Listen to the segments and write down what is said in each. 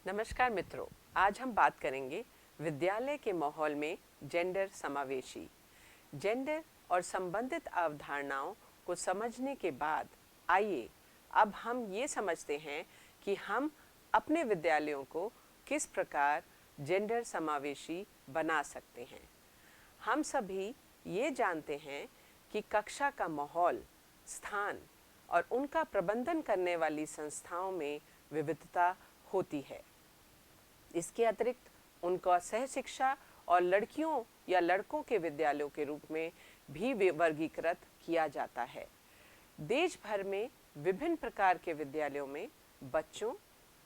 नमस्कार मित्रों, आज हम बात करेंगे विद्यालय के माहौल में जेंडर समावेशी। जेंडर और संबंधित अवधारणाओं को समझने के बाद आइए अब हम ये समझते हैं कि हम अपने विद्यालयों को किस प्रकार जेंडर समावेशी बना सकते हैं। हम सभी ये जानते हैं कि कक्षा का माहौल, स्थान और उनका प्रबंधन करने वाली संस्थाओं में विविधता होती है। इसके अतिरिक्त उनका सह शिक्षा और लड़कियों या लड़कों के विद्यालयों के रूप में भी वर्गीकृत किया जाता है। देश भर में विभिन्न प्रकार के विद्यालयों में बच्चों,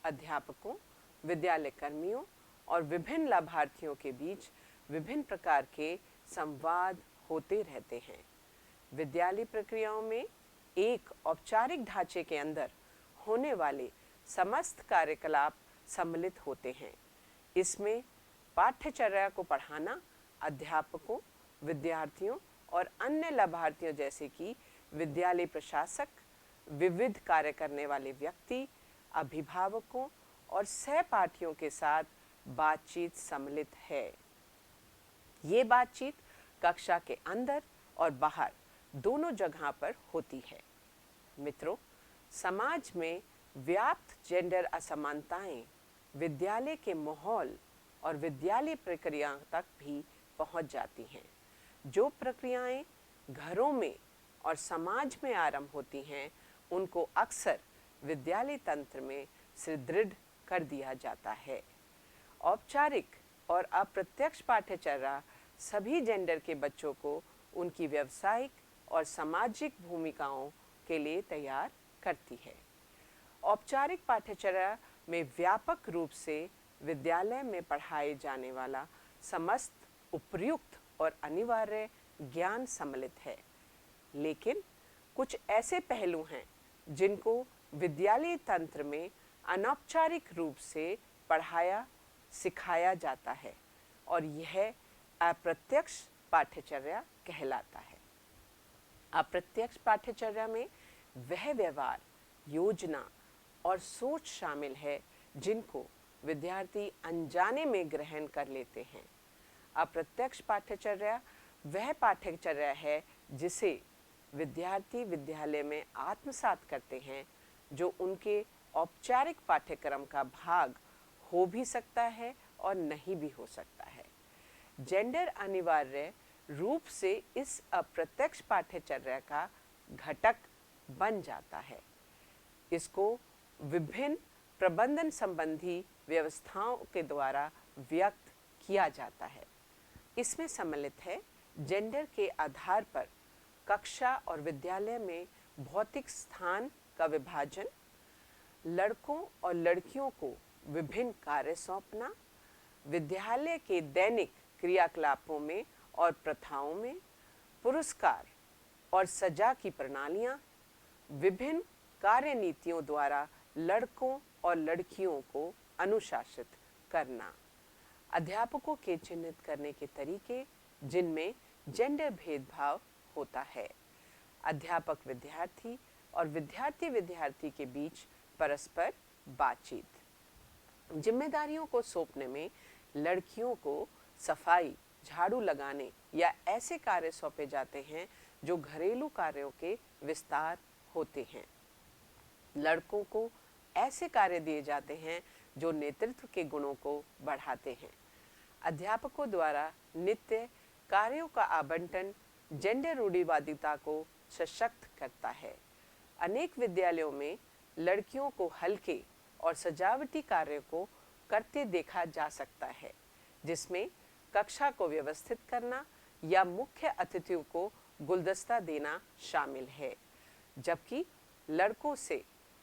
अध्यापकों, विद्यालय कर्मियों और विभिन्न लाभार्थियों के बीच विभिन्न प्रकार के संवाद होते रहते हैं। विद्यालय प्रक्रियाओं में एक औपचारिक ढांचे के अंदर होने वाले समस्त कार्यकलाप सम्मिलित होते हैं। इसमें पाठ्यचर्या को पढ़ाना अध्यापकों, विद्यार्थियों और अन्य लाभार्थियों जैसे कि विद्यालय प्रशासक, विविध कार्य करने वाले व्यक्ति, अभिभावकों और सहपाठियों के साथ बातचीत सम्मिलित है। ये बातचीत कक्षा के अंदर और बाहर दोनों जगह पर होती है। मित्रों, समाज में व्याप्त जेंडर असमानताएं विद्यालय के माहौल और विद्यालय प्रक्रिया तक भी पहुंच जाती हैं। जो प्रक्रियाएं घरों में और समाज में आरंभ होती हैं, उनको अक्सर विद्यालय तंत्र में सुदृढ़ कर दिया जाता है। औपचारिक और अप्रत्यक्ष पाठ्यचर्या सभी जेंडर के बच्चों को उनकी व्यावसायिक और सामाजिक भूमिकाओं के लिए तैयार करती है। औपचारिक पाठ्यचर्या में व्यापक रूप से विद्यालय में पढ़ाए जाने वाला समस्त उपयुक्त और अनिवार्य ज्ञान सम्मिलित है, लेकिन कुछ ऐसे पहलू हैं जिनको विद्यालय तंत्र में अनौपचारिक रूप से पढ़ाया सिखाया जाता है और यह अप्रत्यक्ष पाठ्यचर्या कहलाता है। अप्रत्यक्ष पाठ्यचर्या में वह व्यवहार, योजना और सोच शामिल है जिनको विद्यार्थी अनजाने में ग्रहण कर लेते हैं। अप्रत्यक्ष पाठ्यचर्या वह पाठ्यचर्या है जिसे विद्यार्थी विद्यालय में आत्मसात करते हैं, जो उनके औपचारिक पाठ्यक्रम का भाग हो भी सकता है और नहीं भी हो सकता है। जेंडर अनिवार्य रूप से इस अप्रत्यक्ष पाठ्यचर्या का घटक बन जाता है। इसको विभिन्न प्रबंधन संबंधी व्यवस्थाओं के द्वारा व्यक्त किया जाता है। इसमें सम्मिलित है जेंडर के आधार पर कक्षा और विद्यालय में भौतिक स्थान का विभाजन, लड़कों और लड़कियों को विभिन्न कार्य सौंपना, विद्यालय के दैनिक क्रियाकलापों में और प्रथाओं में पुरस्कार और सजा की प्रणालियां, विभिन्न कार्य नीतियों द्वारा लड़कों और लड़कियों को अनुशासित करना, अध्यापकों के चिन्हित करने के तरीके जिनमें जेंडर भेदभाव होता है, अध्यापक विद्यार्थी और विद्यार्थी विद्यार्थी के बीच परस्पर बातचीत, जिम्मेदारियों को सौंपने में लड़कियों को सफाई, झाड़ू लगाने या ऐसे कार्य सौंपे जाते हैं जो घरेलू कार्यों के विस्तार होते हैं। लड़कों को ऐसे कार्य दिए जाते हैं जो नेतृत्व के गुणों को बढ़ाते हैं। अध्यापकों द्वारा नित्य कार्यों का आवंटन जेंडर रूढ़िवादिता को सशक्त करता है। अनेक विद्यालयों में लड़कियों को हल्के और सजावटी कार्यों को करते देखा जा सकता है, जिसमें कक्षा को व्यवस्थित करना या मुख्य अतिथियों को गुलदस्ता देना शामिल है, जबकि लड़कों से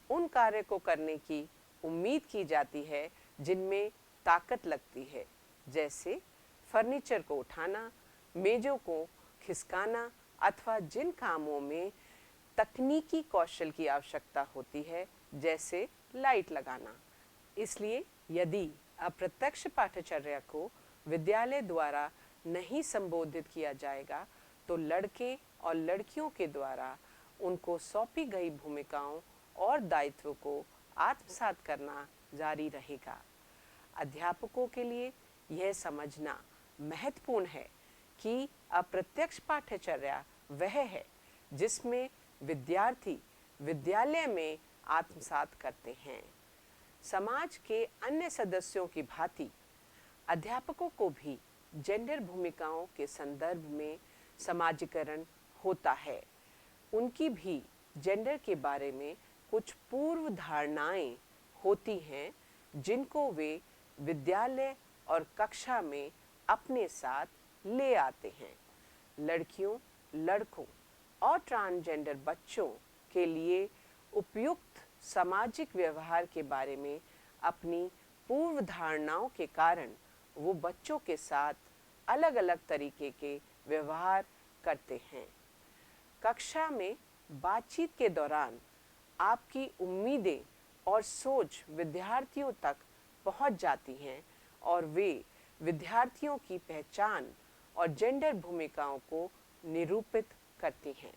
उन कार्य को करने की उम्मीद की जाती है जिनमें ताकत लगती है, जैसे फर्नीचर को उठाना, मेजों को खिसकाना अथवा जिन कामों में तकनीकी कौशल की आवश्यकता होती है, जैसे लाइट लगाना। इसलिए यदि अप्रत्यक्ष पाठ्यचर्या को विद्यालय द्वारा नहीं संबोधित किया जाएगा, तो लड़के और लड़कियों के द्वारा उनको सौंपी गई भूमिकाओं और दायित्व को आत्मसात करना जारी रहेगा। अध्यापकों के लिए यह समझना महत्वपूर्ण है कि अप्रत्यक्ष पाठ्यचर्या वह है जिसमें विद्यार्थी विद्यालय में आत्मसात करते हैं। समाज के अन्य सदस्यों की भांति अध्यापकों को भी जेंडर भूमिकाओं के संदर्भ में समाजीकरण होता है। उनकी भी जेंडर के बारे में कुछ पूर्व धारणाएं होती हैं जिनको वे विद्यालय और कक्षा में अपने साथ ले आते हैं। लड़कियों, लड़कों और ट्रांसजेंडर बच्चों के लिए उपयुक्त सामाजिक व्यवहार के बारे में अपनी पूर्व धारणाओं के कारण वो बच्चों के साथ अलग अलग तरीके के व्यवहार करते हैं। कक्षा में बातचीत के दौरान आपकी उम्मीदें और सोच विद्यार्थियों तक पहुंच जाती हैं और वे विद्यार्थियों की पहचान और जेंडर भूमिकाओं को निरूपित करती हैं।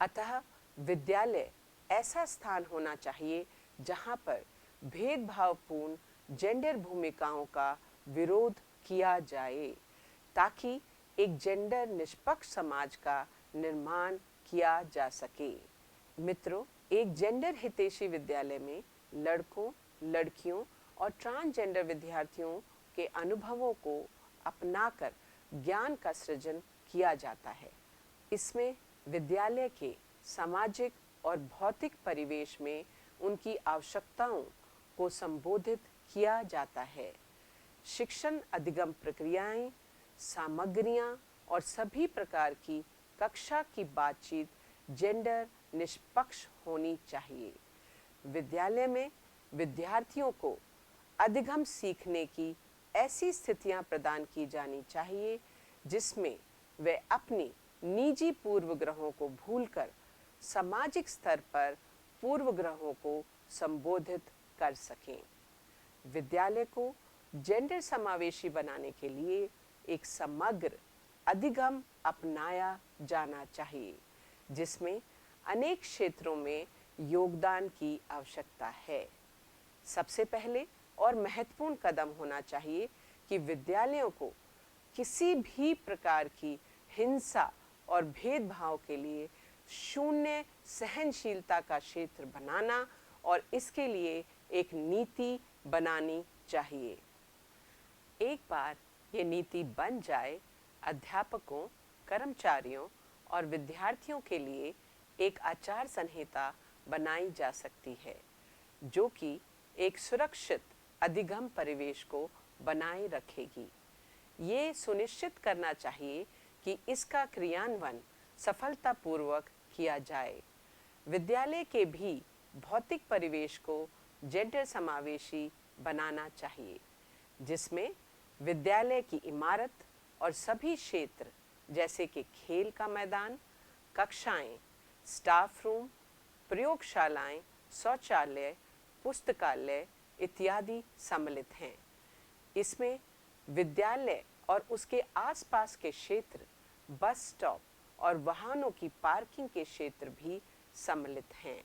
अतः विद्यालय ऐसा स्थान होना चाहिए जहां पर भेदभावपूर्ण जेंडर भूमिकाओं का विरोध किया जाए ताकि एक जेंडर निष्पक्ष समाज का निर्माण किया जा सके। मित्रों, एक जेंडर हितैषी विद्यालय में लड़कों, लड़कियों और ट्रांसजेंडर विद्यार्थियों के अनुभवों को अपनाकर ज्ञान का सृजन किया जाता है। इसमें विद्यालय के सामाजिक और भौतिक परिवेश में उनकी आवश्यकताओं को संबोधित किया जाता है। शिक्षण अधिगम प्रक्रियाएं, सामग्रियां और सभी प्रकार की कक्षा की बातचीत जेंडर निष्पक्ष होनी चाहिए। विद्यालय में विद्यार्थियों को अधिगम सीखने की ऐसी स्थितियां प्रदान की जानी चाहिए जिसमें वे अपनी निजी पूर्वग्रहों को भूलकर सामाजिक स्तर पर पूर्वग्रहों को संबोधित कर सकें। विद्यालय को जेंडर समावेशी बनाने के लिए एक समग्र अधिगम अपनाया जाना चाहिए जिसमें अनेक क्षेत्रों में योगदान की आवश्यकता है। सबसे पहले और महत्वपूर्ण कदम होना चाहिए कि विद्यालयों को किसी भी प्रकार की हिंसा और भेदभाव के लिए शून्य सहनशीलता का क्षेत्र बनाना और इसके लिए एक नीति बनानी चाहिए। एक बार ये नीति बन जाए, अध्यापकों, कर्मचारियों और विद्यार्थियों के लिए एक आचार संहिता बनाई जा सकती है जो कि एक सुरक्षित अधिगम परिवेश को बनाए रखेगी। ये सुनिश्चित करना चाहिए कि इसका क्रियान्वयन सफलतापूर्वक किया जाए। विद्यालय के भी भौतिक परिवेश को जेंडर समावेशी बनाना चाहिए जिसमें विद्यालय की इमारत और सभी क्षेत्र जैसे कि खेल का मैदान, कक्षाएं, स्टाफ रूम, प्रयोगशालाएं, शौचालय, पुस्तकालय इत्यादि सम्मिलित हैं। इसमें विद्यालय और उसके आसपास के क्षेत्र, बस स्टॉप और वाहनों की पार्किंग के क्षेत्र भी सम्मिलित हैं।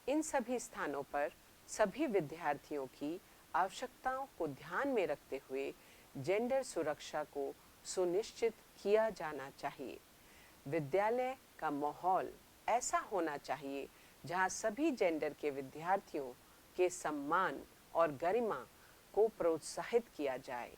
इन सभी स्थानों पर सभी विद्यार्थियों की आवश्यकताओं को ध्यान में रखते हुए जेंडर सुरक्षा को सुनिश्चित किया जाना चाहिए। विद्यालय का माहौल ऐसा होना चाहिए जहां सभी जेंडर के विद्यार्थियों के सम्मान और गरिमा को प्रोत्साहित किया जाए।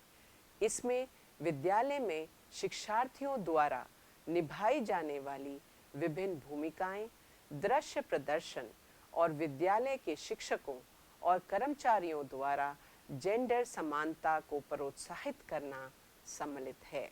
इसमें विद्यालय में शिक्षार्थियों द्वारा निभाई जाने वाली विभिन्न भूमिकाएं, दृश्य प्रदर्शन और विद्यालय के शिक्षकों और कर्मचारियों द्वारा जेंडर समानता को प्रोत्साहित करना सम्मिलित है।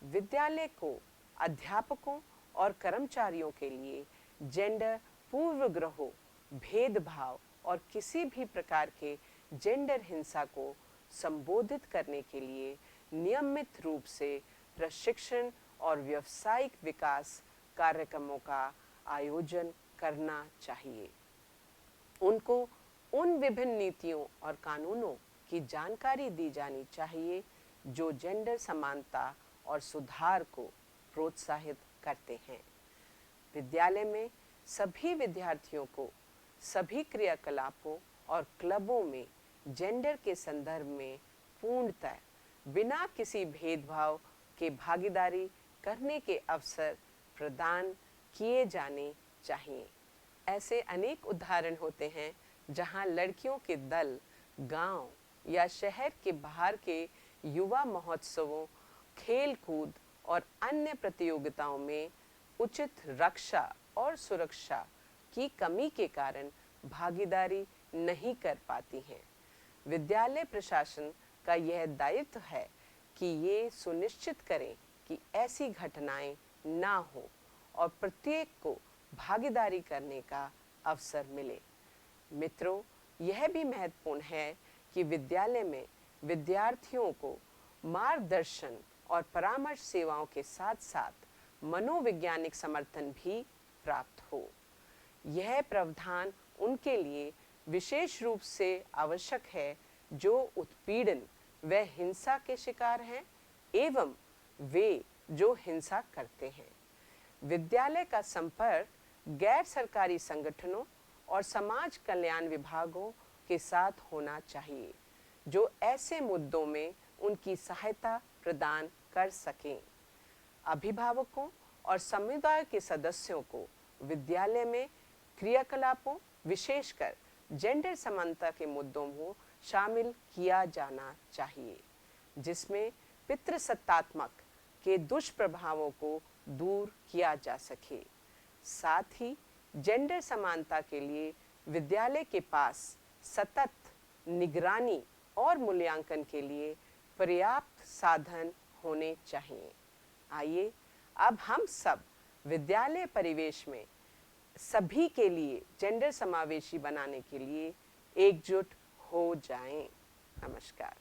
विद्यालय को अध्यापकों और कर्मचारियों के लिए जेंडर पूर्वग्रहों, भेदभाव और किसी भी प्रकार के जेंडर हिंसा को संबोधित करने के लिए नियमित रूप से प्रशिक्षण और व्यावसायिक विकास कार्यक्रमों का आयोजन करना चाहिए। उनको उन विभिन्न नीतियों और कानूनों की जानकारी दी जानी चाहिए जो जेंडर समानता और सुधार को प्रोत्साहित करते हैं। विद्यालय में सभी विद्यार्थियों को सभी क्रियाकलापों और क्लबों में जेंडर के संदर्भ में पूर्णतः बिना किसी भेदभाव के भागीदारी करने के अवसर प्रदान किए जाने चाहिए। ऐसे अनेक उदाहरण होते हैं जहां लड़कियों के दल गांव या शहर के बाहर के युवा महोत्सवों, खेल कूद और अन्य प्रतियोगिताओं में उचित रक्षा और सुरक्षा की कमी के कारण भागीदारी नहीं कर पाती हैं। विद्यालय प्रशासन का यह दायित्व है कि ये सुनिश्चित करें कि ऐसी घटनाएं ना हो और प्रत्येक को भागीदारी करने का अवसर मिले। मित्रों, यह भी महत्वपूर्ण है कि विद्यालय में विद्यार्थियों को मार्गदर्शन और परामर्श सेवाओं के साथ साथ मनोवैज्ञानिक समर्थन भी प्राप्त हो। यह प्रावधान उनके लिए विशेष रूप से आवश्यक है जो उत्पीड़न व हिंसा के शिकार हैं एवं वे जो हिंसा करते हैं। विद्यालय का संपर्क गैर सरकारी संगठनों और समाज कल्याण विभागों के साथ होना चाहिए जो ऐसे मुद्दों में उनकी सहायता प्रदान कर सकें। अभिभावकों और समुदाय के सदस्यों को विद्यालय में क्रियाकलापों, विशेषकर जेंडर समानता के मुद्दों को शामिल किया जाना चाहिए, जिसमें पितृसत्तात्मक के दुष्प्रभावों को दूर किया जा सके। साथ ही जेंडर समानता के लिए विद्यालय के पास सतत निगरानी और मूल्यांकन के लिए पर्याप्त साधन होने चाहिए। आइए अब हम सब विद्यालय परिवेश में सभी के लिए जेंडर समावेशी बनाने के लिए एकजुट हो जाएं। नमस्कार।